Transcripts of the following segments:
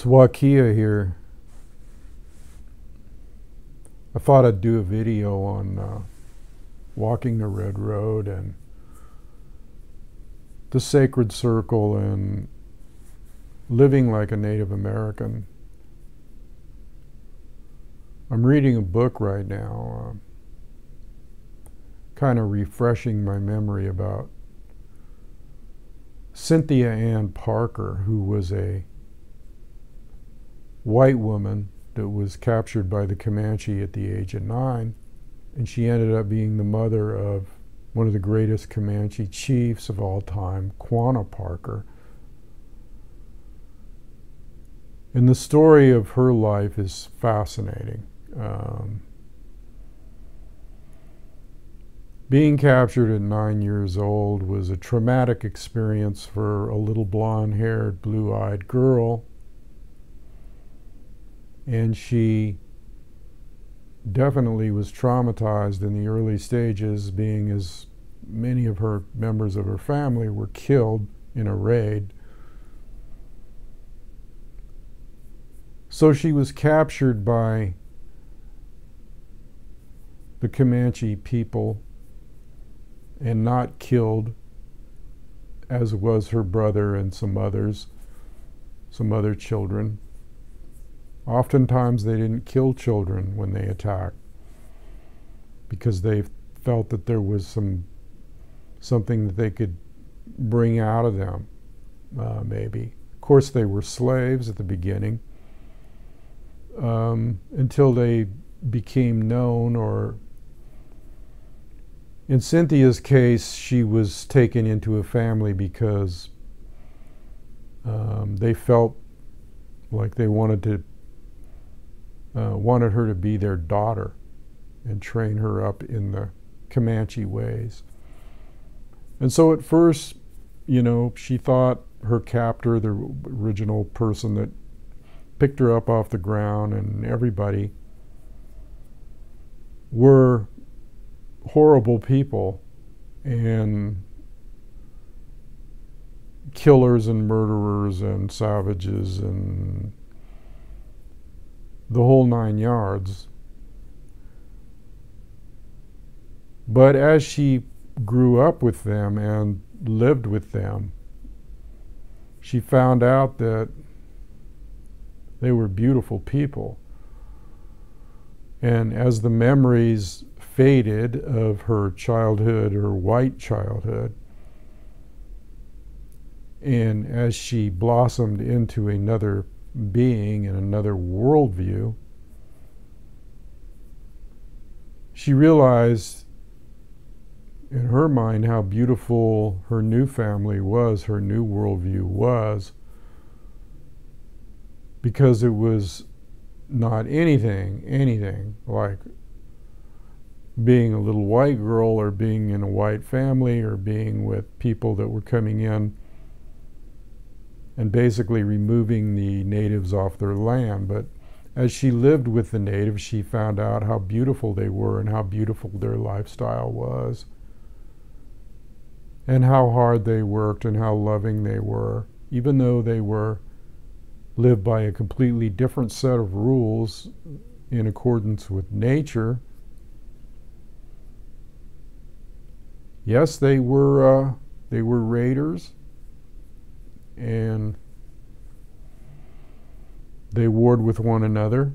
It's Wakia here. I thought I'd do a video on walking the Red Road and the sacred circle and living like a Native American. I'm reading a book right now, kind of refreshing my memory about Cynthia Parker, who was a white woman that was captured by the Comanche at the age of 9, and she ended up being the mother of one of the greatest Comanche chiefs of all time, Quanah Parker. And the story of her life is fascinating. Being captured at 9 years old was a traumatic experience for a little blonde-haired, blue-eyed girl. And she definitely was traumatized in the early stages, being as many of her members of her family were killed in a raid. So she was captured by the Comanche people and not killed, as was her brother and some others, some other children. Oftentimes they didn't kill children when they attacked because they felt that there was something that they could bring out of them, maybe. Of course, they were slaves at the beginning until they became known, or in Cynthia's case, she was taken into a family because they felt like they wanted her to be their daughter and train her up in the Comanche ways. And so at first, she thought her captor, the original person that picked her up off the ground, and everybody were horrible people and killers and murderers and savages and the whole 9 yards. But as she grew up with them and lived with them, she found out that they were beautiful people. And as the memories faded of her childhood, her white childhood, and as she blossomed into another being and another worldview, she realized in her mind how beautiful her new family was, her new worldview was, because it was not anything like being a little white girl or being in a white family or being with people that were coming in and basically removing the natives off their land. But as she lived with the natives, she found out how beautiful they were and how beautiful their lifestyle was, and how hard they worked and how loving they were, even though they lived by a completely different set of rules in accordance with nature. Yes, they were raiders, and they warred with one another.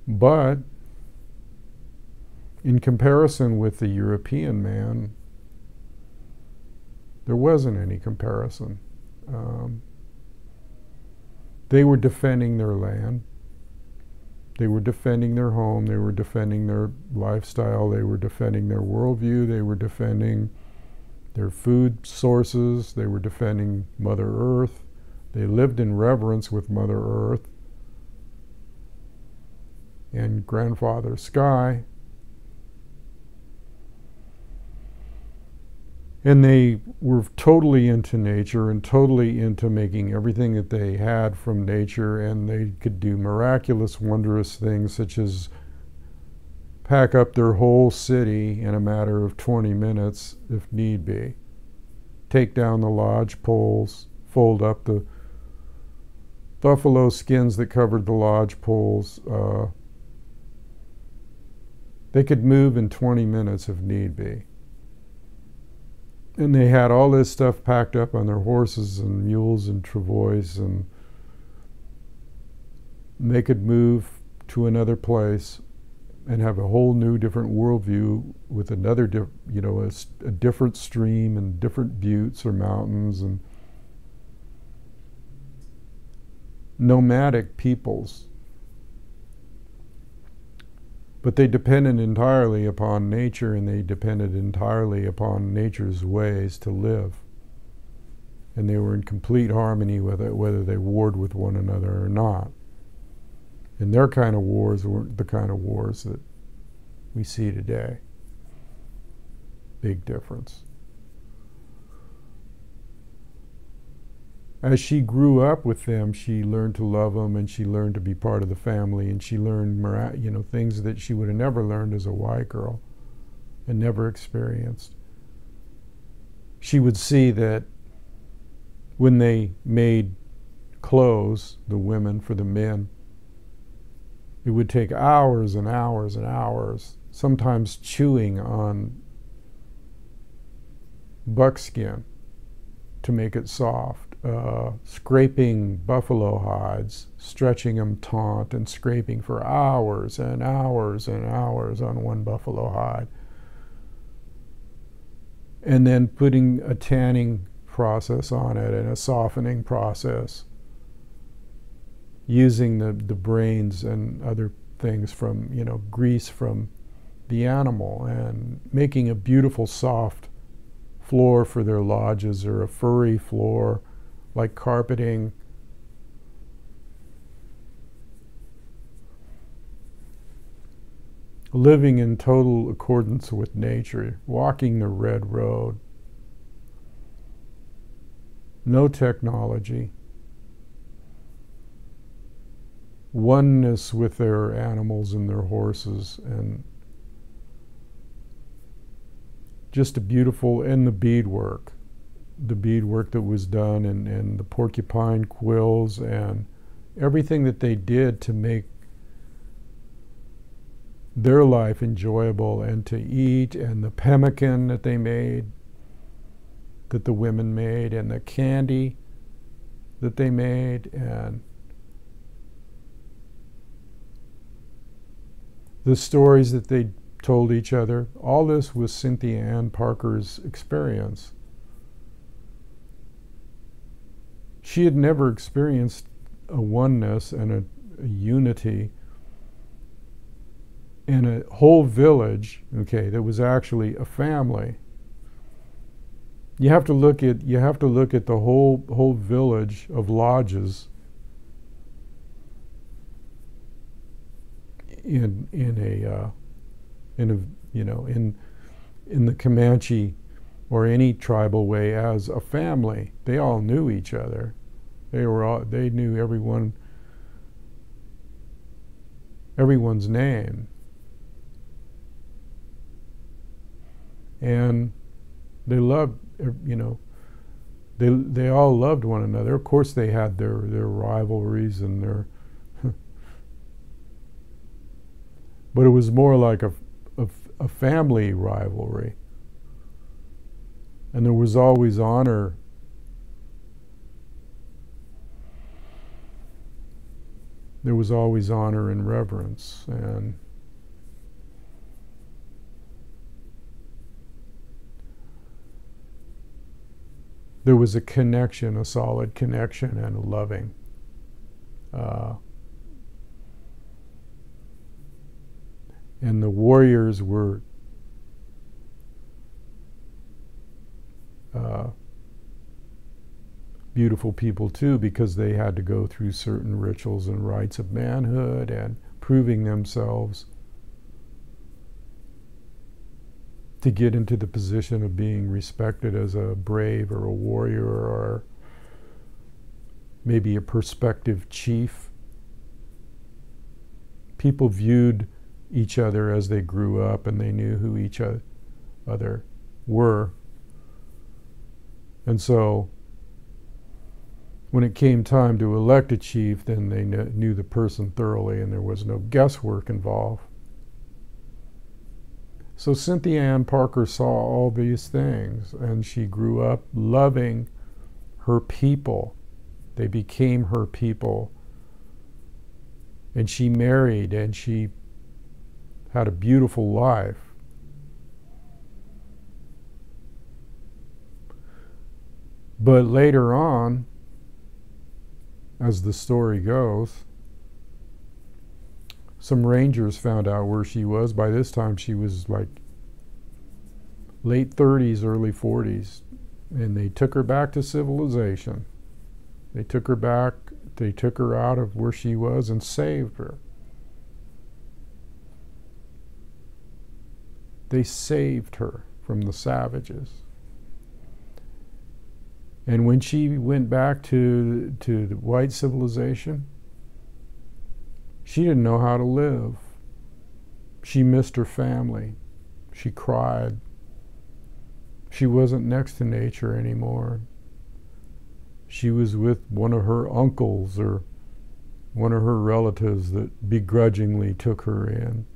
But in comparison with the European man, there wasn't any comparison. They were defending their land. They were defending their home. They were defending their lifestyle. They were defending their worldview. They were defending their food sources. They were defending Mother Earth. They lived in reverence with Mother Earth and Grandfather Sky. And they were totally into nature and totally into making everything that they had from nature, and they could do miraculous, wondrous things such as pack up their whole city in a matter of 20 minutes if need be. Take down the lodge poles, fold up the buffalo skins that covered the lodge poles. They could move in 20 minutes if need be. And they had all this stuff packed up on their horses and mules and travois, and they could move to another place and have a whole new different worldview with another, a different stream and different buttes or mountains, and nomadic peoples. But they depended entirely upon nature, and they depended entirely upon nature's ways to live. And they were in complete harmony with it, whether they warred with one another or not. And their kind of wars weren't the kind of wars that we see today. Big difference. As she grew up with them, she learned to love them, and she learned to be part of the family, and she learned things that she would have never learned as a white girl and never experienced. She would see that when they made clothes, the women for the men, it would take hours and hours and hours, sometimes chewing on buckskin to make it soft. Scraping buffalo hides, stretching them taut and scraping for hours and hours and hours on one buffalo hide. And then putting a tanning process on it and a softening process, using the brains and other things from, grease from the animal, and making a beautiful soft floor for their lodges, or a furry floor like carpeting. Living in total accordance with nature, walking the red road. No technology. Oneness with their animals and their horses, and just a beautiful, and the beadwork. The beadwork that was done, and the porcupine quills, and everything that they did to make their life enjoyable and to eat, and the pemmican that they made, that the women made, and the candy that they made, and the stories that they told each other. All this was Cynthia Parker's experience. She had never experienced a oneness and a unity in a whole village, that was actually a family. You have to look at the whole village of lodges in the Comanche or any tribal way as a family. They all knew each other. They knew everyone's name. And they loved, they all loved one another. Of course they had their rivalries and their but it was more like a family rivalry. And there was always honor. There was always honor and reverence, and there was a connection, a solid connection, and a loving. And the warriors were beautiful people too, because they had to go through certain rituals and rites of manhood and proving themselves to get into the position of being respected as a brave or a warrior, or maybe a prospective chief. People viewed each other as they grew up, and they knew who each other were. And so when it came time to elect a chief, then they knew the person thoroughly and there was no guesswork involved. So Cynthia Parker saw all these things, and she grew up loving her people. They became her people. And she married, and she had a beautiful life. But later on, as the story goes, some rangers found out where she was. By this time she was like late 30s, early 40s, and they took her back to civilization. They took her back, they took her out of where she was and saved her. They saved her from the savages. And when she went back to the white civilization, she didn't know how to live. She missed her family. She cried. She wasn't next to nature anymore. She was with one of her uncles or one of her relatives that begrudgingly took her in.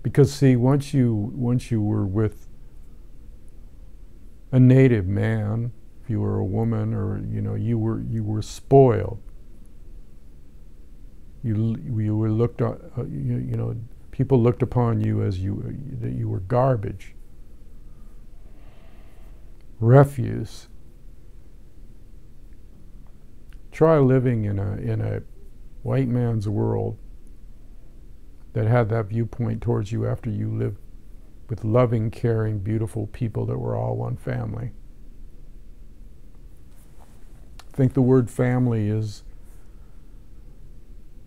Because see, once you were with a native man, if you were a woman, or you were spoiled. You were looked at, people looked upon you as that you were garbage, refuse. Try living in a white man's world that had that viewpoint towards you after you lived with loving, caring, beautiful people that were all one family. I think the word family is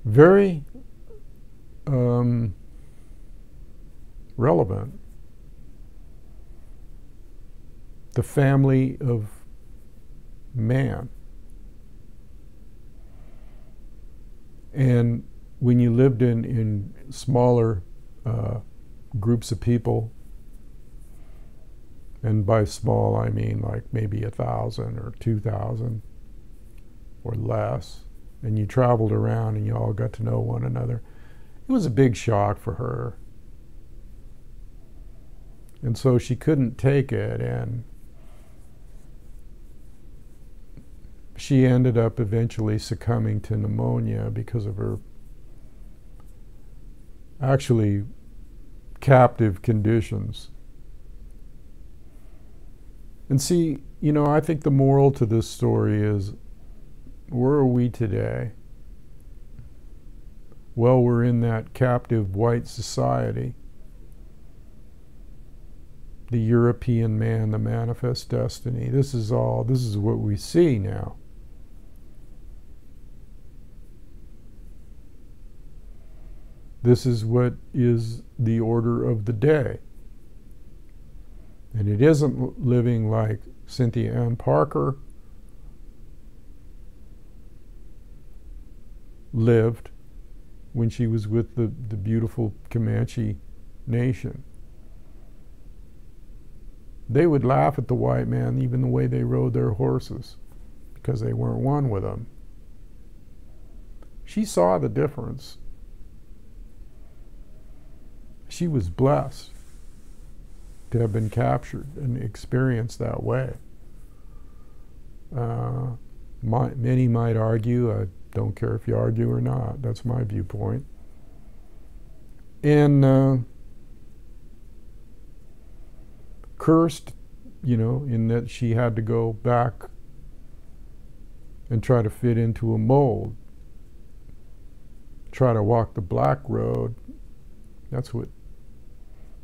very relevant. The family of man. And when you lived in smaller groups of people, and by small I mean like maybe 1,000 or 2,000 or less, and you traveled around and you all got to know one another, it was a big shock for her. And so she couldn't take it, and she ended up eventually succumbing to pneumonia because of her actually captive conditions. And see, I think the moral to this story is, where are we today? Well, we're in that captive white society. The European man, the manifest destiny. This is what we see now. This is what is the order of the day. And it isn't living like Cynthia Parker lived when she was with the beautiful Comanche nation. They would laugh at the white man even the way they rode their horses because they weren't one with them. She saw the difference. She was blessed to have been captured and experienced that way. Many might argue, I don't care if you argue or not, that's my viewpoint. And cursed, in that she had to go back and try to fit into a mold, try to walk the black road. That's what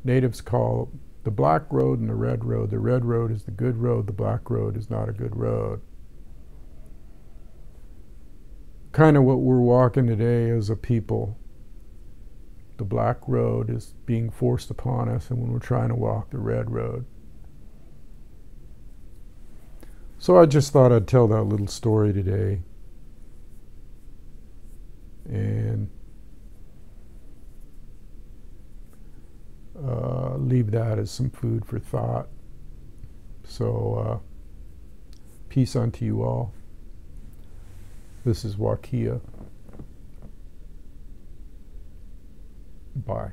natives call the black road and the red road. The red road is the good road, the black road is not a good road. Kind of what we're walking today as a people. The black road is being forced upon us, and when we're trying to walk the red road. So I just thought I'd tell that little story today. And leave that as some food for thought. So peace unto you all. This is Wakia. Bye.